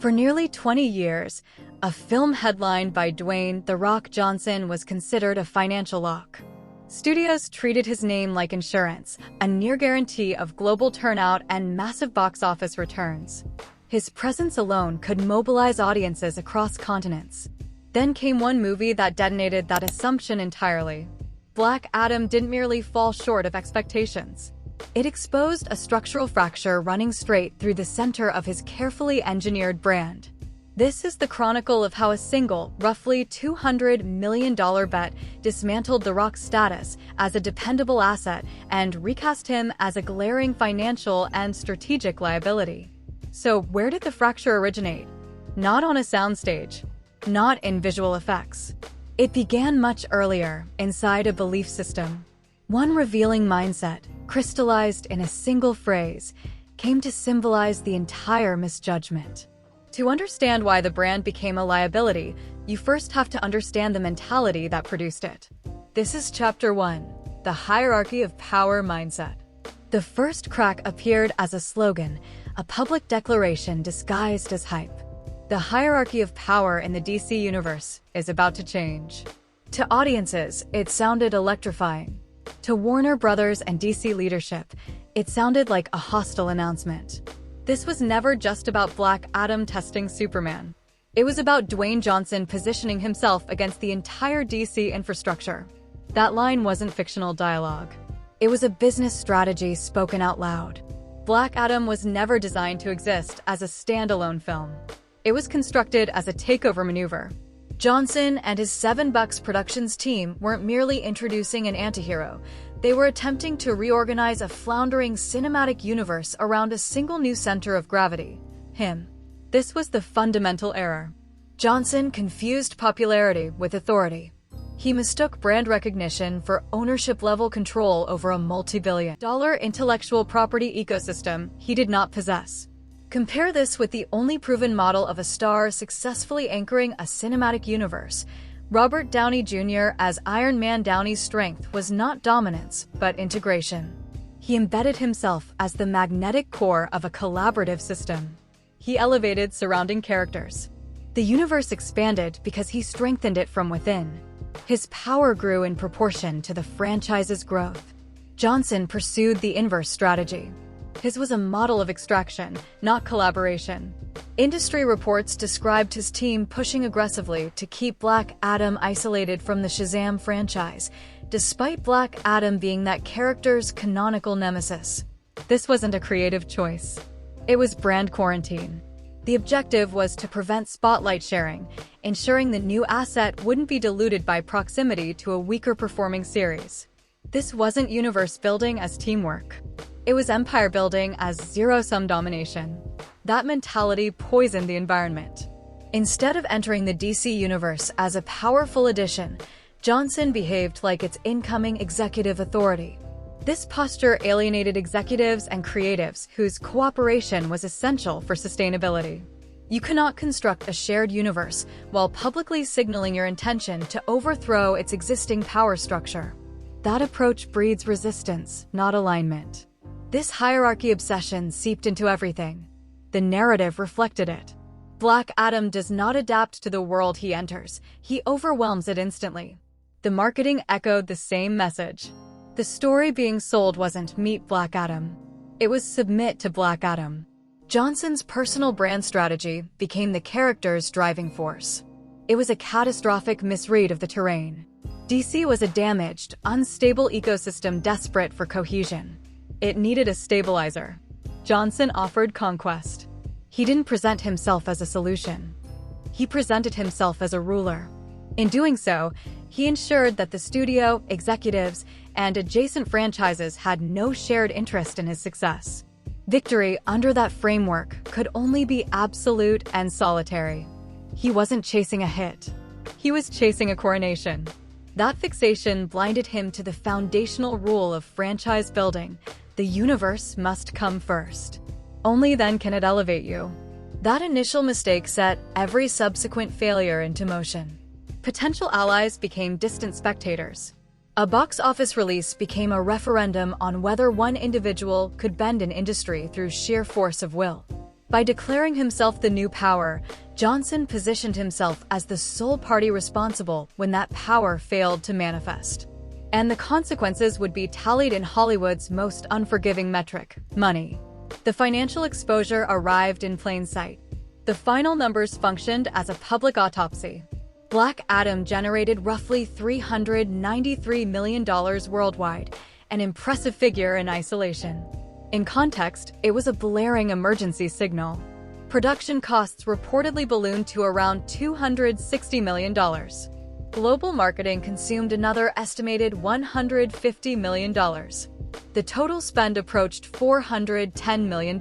For nearly 20 years, a film headlined by Dwayne "The Rock" Johnson was considered a financial lock. Studios treated his name like insurance, a near guarantee of global turnout and massive box office returns. His presence alone could mobilize audiences across continents. Then came one movie that detonated that assumption entirely. Black Adam didn't merely fall short of expectations. It exposed a structural fracture running straight through the center of his carefully engineered brand. This is the chronicle of how a single, roughly $200 million bet dismantled The Rock's status as a dependable asset and recast him as a glaring financial and strategic liability. So where did the fracture originate? Not on a soundstage. Not in visual effects. It began much earlier, inside a belief system. One revealing mindset, crystallized in a single phrase, came to symbolize the entire misjudgment. To understand why the brand became a liability, you first have to understand the mentality that produced it. This is Chapter 1, the hierarchy of power mindset. The first crack appeared as a slogan, a public declaration disguised as hype. The hierarchy of power in the DC universe is about to change. To audiences, it sounded electrifying. To Warner Brothers and DC leadership, it sounded like a hostile announcement. This was never just about Black Adam testing Superman. It was about Dwayne Johnson positioning himself against the entire DC infrastructure. That line wasn't fictional dialogue. It was a business strategy spoken out loud. Black Adam was never designed to exist as a standalone film. It was constructed as a takeover maneuver. Johnson and his $7 Productions team weren't merely introducing an antihero. They were attempting to reorganize a floundering cinematic universe around a single new center of gravity: him. This was the fundamental error. Johnson confused popularity with authority. He mistook brand recognition for ownership-level control over a multi-billion-dollar intellectual property ecosystem he did not possess. Compare this with the only proven model of a star successfully anchoring a cinematic universe. Robert Downey Jr. as Iron Man. Downey's strength was not dominance, but integration. He embedded himself as the magnetic core of a collaborative system. He elevated surrounding characters. The universe expanded because he strengthened it from within. His power grew in proportion to the franchise's growth. Johnson pursued the inverse strategy. His was a model of extraction, not collaboration. Industry reports described his team pushing aggressively to keep Black Adam isolated from the Shazam franchise, despite Black Adam being that character's canonical nemesis. This wasn't a creative choice. It was brand quarantine. The objective was to prevent spotlight sharing, ensuring the new asset wouldn't be diluted by proximity to a weaker performing series. This wasn't universe building as teamwork. It was empire building as zero-sum domination. That mentality poisoned the environment. Instead of entering the DC universe as a powerful addition, Johnson behaved like its incoming executive authority. This posture alienated executives and creatives whose cooperation was essential for sustainability. You cannot construct a shared universe while publicly signaling your intention to overthrow its existing power structure. That approach breeds resistance, not alignment. This hierarchy obsession seeped into everything. The narrative reflected it. Black Adam does not adapt to the world he enters, he overwhelms it instantly. The marketing echoed the same message. The story being sold wasn't meet Black Adam. It was submit to Black Adam. Johnson's personal brand strategy became the character's driving force. It was a catastrophic misread of the terrain. DC was a damaged, unstable ecosystem desperate for cohesion. It needed a stabilizer. Johnson offered conquest. He didn't present himself as a solution. He presented himself as a ruler. In doing so, he ensured that the studio, executives, and adjacent franchises had no shared interest in his success. Victory under that framework could only be absolute and solitary. He wasn't chasing a hit. He was chasing a coronation. That fixation blinded him to the foundational rule of franchise building: the universe must come first. Only then can it elevate you. That initial mistake set every subsequent failure into motion. Potential allies became distant spectators. A box office release became a referendum on whether one individual could bend an industry through sheer force of will. By declaring himself the new power, Johnson positioned himself as the sole party responsible when that power failed to manifest. And the consequences would be tallied in Hollywood's most unforgiving metric: money. The financial exposure arrived in plain sight. The final numbers functioned as a public autopsy. Black Adam generated roughly $393 million worldwide, an impressive figure in isolation. In context, it was a blaring emergency signal. Production costs reportedly ballooned to around $260 million. Global marketing consumed another estimated $150 million. The total spend approached $410 million.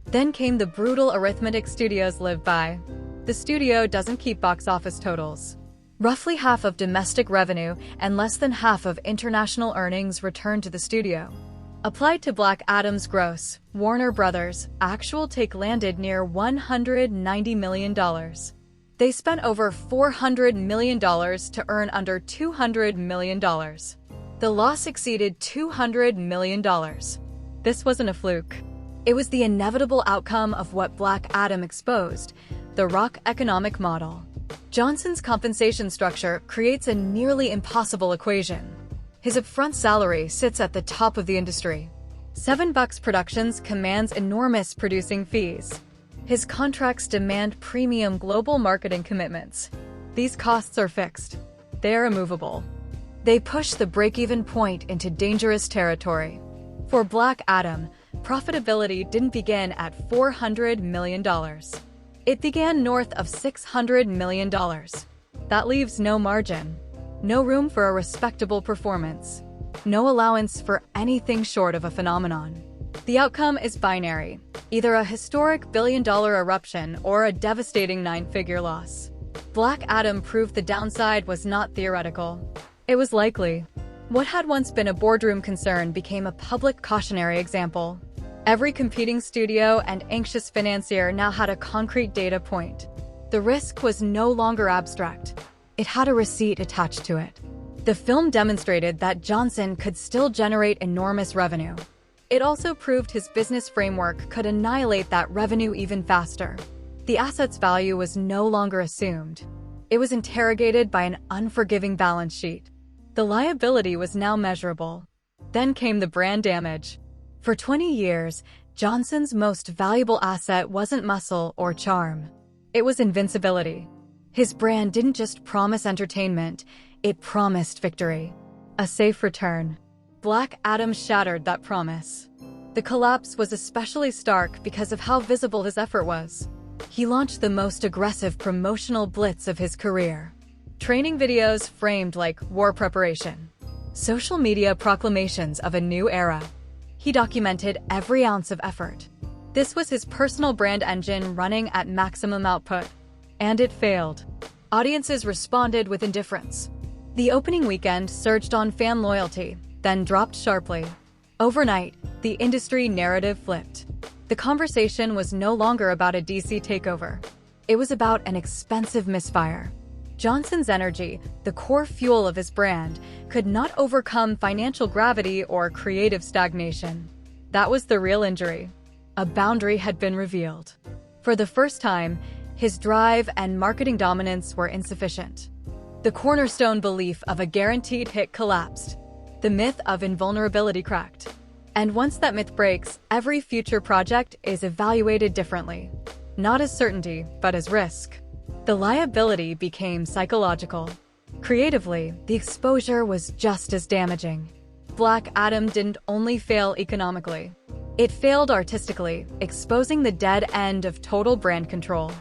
Then came the brutal arithmetic studios live by. The studio doesn't keep box office totals. Roughly half of domestic revenue and less than half of international earnings returned to the studio. Applied to Black Adam's gross, Warner Brothers' actual take landed near $190 million. They spent over $400 million to earn under $200 million. The loss exceeded $200 million. This wasn't a fluke. It was the inevitable outcome of what Black Adam exposed: the rock economic model. Johnson's compensation structure creates a nearly impossible equation. His upfront salary sits at the top of the industry. $7 Productions commands enormous producing fees. His contracts demand premium global marketing commitments. These costs are fixed. They are immovable. They push the break-even point into dangerous territory. For Black Adam, profitability didn't begin at $400 million. It began north of $600 million. That leaves no margin, no room for a respectable performance, no allowance for anything short of a phenomenon. The outcome is binary: either a historic billion-dollar eruption or a devastating nine-figure loss. Black Adam proved the downside was not theoretical. It was likely. What had once been a boardroom concern became a public cautionary example. Every competing studio and anxious financier now had a concrete data point. The risk was no longer abstract. It had a receipt attached to it. The film demonstrated that Johnson could still generate enormous revenue. It also proved his business framework could annihilate that revenue even faster. The asset's value was no longer assumed. It was interrogated by an unforgiving balance sheet. The liability was now measurable. Then came the brand damage. For 20 years, Johnson's most valuable asset wasn't muscle or charm. It was invincibility. His brand didn't just promise entertainment, it promised victory. A safe return. Black Adam shattered that promise. The collapse was especially stark because of how visible his effort was. He launched the most aggressive promotional blitz of his career. Training videos framed like war preparation. Social media proclamations of a new era. He documented every ounce of effort. This was his personal brand engine running at maximum output. And it failed. Audiences responded with indifference. The opening weekend surged on fan loyalty, then dropped sharply. Overnight, the industry narrative flipped. The conversation was no longer about a DC takeover. It was about an expensive misfire. Johnson's energy, the core fuel of his brand, could not overcome financial gravity or creative stagnation. That was the real injury. A boundary had been revealed. For the first time, his drive and marketing dominance were insufficient. The cornerstone belief of a guaranteed hit collapsed. The myth of invulnerability cracked. And once that myth breaks, every future project is evaluated differently. Not as certainty, but as risk. The liability became psychological. Creatively, the exposure was just as damaging. Black Adam didn't only fail economically. It failed artistically, exposing the dead end of total brand control.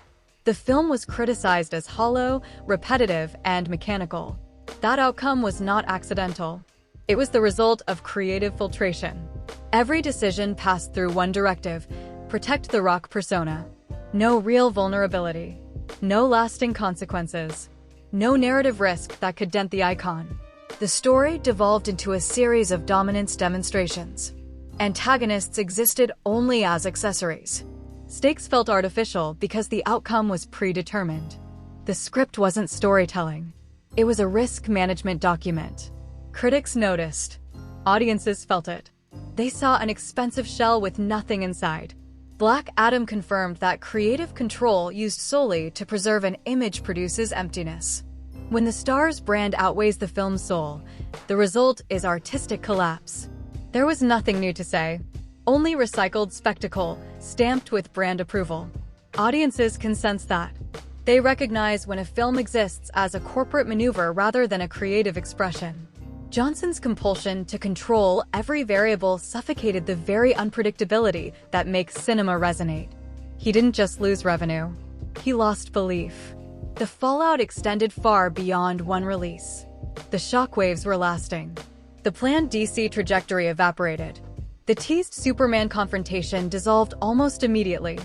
The film was criticized as hollow, repetitive, and mechanical. That outcome was not accidental. It was the result of creative filtration. Every decision passed through one directive: protect the rock persona. No real vulnerability. No lasting consequences. No narrative risk that could dent the icon. The story devolved into a series of dominance demonstrations. Antagonists existed only as accessories. Stakes felt artificial because the outcome was predetermined. The script wasn't storytelling. It was a risk management document. Critics noticed. Audiences felt it. They saw an expensive shell with nothing inside. Black Adam confirmed that creative control used solely to preserve an image produces emptiness. When the star's brand outweighs the film's soul, the result is artistic collapse. There was nothing new to say, only recycled spectacle, stamped with brand approval. Audiences can sense that. They recognize when a film exists as a corporate maneuver rather than a creative expression. Johnson's compulsion to control every variable suffocated the very unpredictability that makes cinema resonate. He didn't just lose revenue, he lost belief. The fallout extended far beyond one release. The shockwaves were lasting. The planned DC trajectory evaporated. The teased Superman confrontation dissolved almost immediately.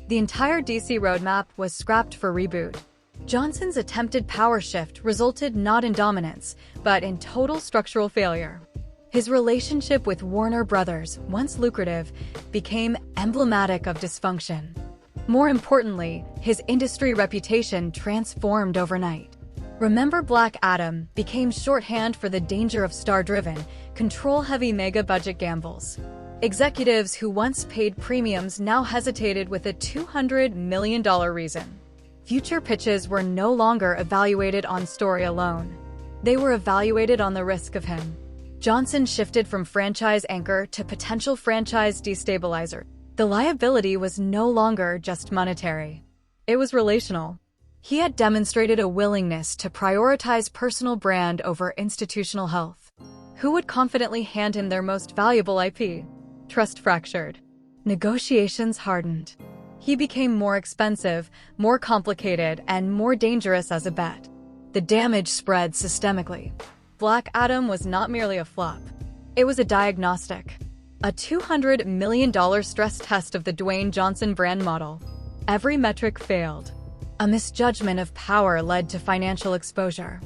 The entire DC roadmap was scrapped for Reboot. Johnson's attempted power shift resulted not in dominance, but in total structural failure. His relationship with Warner Brothers, once lucrative, became emblematic of dysfunction. More importantly, his industry reputation transformed overnight. Remember Black Adam became shorthand for the danger of star-driven, control-heavy mega-budget gambles. Executives who once paid premiums now hesitated with a $200 million reason. Future pitches were no longer evaluated on story alone. They were evaluated on the risk of him. Johnson shifted from franchise anchor to potential franchise destabilizer. The liability was no longer just monetary. It was relational. He had demonstrated a willingness to prioritize personal brand over institutional health. Who would confidently hand him their most valuable IP? Trust fractured. Negotiations hardened. He became more expensive, more complicated, and more dangerous as a bet. The damage spread systemically. Black Adam was not merely a flop. It was a diagnostic. A $200 million stress test of the Dwayne Johnson brand model. Every metric failed. A misjudgment of power led to financial exposure.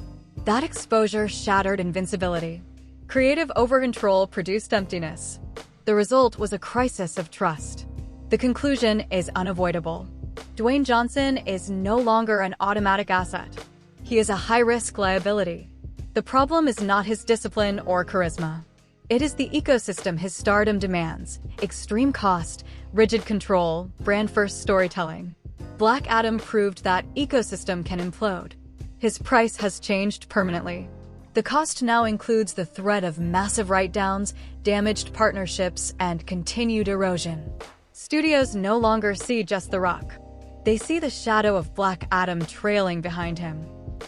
That exposure shattered invincibility. Creative overcontrol produced emptiness. The result was a crisis of trust. The conclusion is unavoidable. Dwayne Johnson is no longer an automatic asset. He is a high-risk liability. The problem is not his discipline or charisma. It is the ecosystem his stardom demands: extreme cost, rigid control, brand-first storytelling. Black Adam proved that ecosystem can implode. His price has changed permanently. The cost now includes the threat of massive write-downs, damaged partnerships, and continued erosion. Studios no longer see just The Rock. They see the shadow of Black Adam trailing behind him.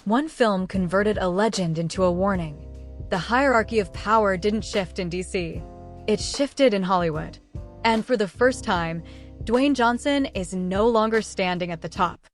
One film converted a legend into a warning. The hierarchy of power didn't shift in DC. It shifted in Hollywood. And for the first time, Dwayne Johnson is no longer standing at the top.